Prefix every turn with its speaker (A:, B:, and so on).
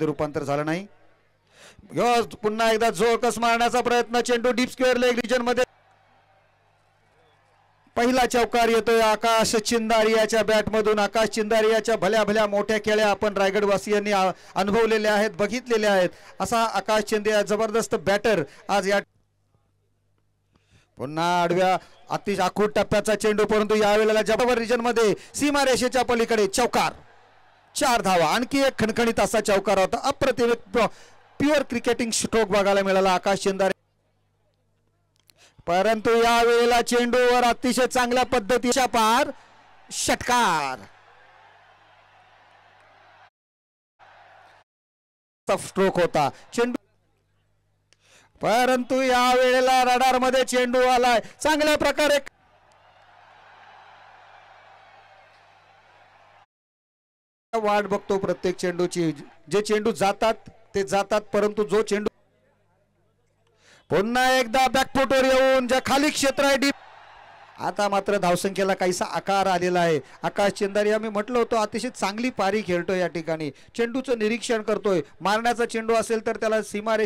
A: रूपांतर झालं नाही। पुन्हा एकदा जोरकस मारण्याचा प्रयत्न, चेंडू डीप स्क्वेअर लेग रिजन मध्ये पहिला चौकार येतोय आकाश चिंदारियाच्या बॅट मधून। आकाश चिंदारियाच्या भल्या भल्या मोठ्या खेळ्या आपण रायगड वासियांनी अनुभवलेल्या आहेत, बघितलेल्या आहेत। असा आकाश चिंदिया जबरदस्त बॅटर आज या पुन्हा आडव्या अतिशय आखूड टप्प्याचा चेंडू, परंतु यावेळेला जबर रिजन मध्ये सीमारेषेच्या पलीकडे चौकार, 4 धावा। आणखी एक खणखणीत असा चौकार होता, अप्रतिम प्युअर क्रिकेटिंग स्ट्रोक बघायला मिळाला आकाश चिंदारे। परंतु यावेळेला चेंडूवर अतिशय चांगल्या पद्धतीच्या पार षटकार, स्ट्रोक होता चेंडू, परंतु यावेळेला रडार मध्ये चेंडू आलाय चांगल्या प्रकारे। वाट बघतो प्रत्येक चेंडूची, जे चेंडू जातात ते जातात, परंतु जो चेंडू पुन्हा एकदा बॅकफुटवर येऊन ज्या खाली क्षेत्र आहे डीप, आता मात्र धावसंख्येला काहीसा आकार आलेला आहे। आकाश चिंदारिया मी म्हटलं होतं अतिशय चांगली पारी खेळतोय, या ठिकाणी चेंडूचं निरीक्षण करतोय, मारण्याचा चेंडू असेल तर त्याला सीमा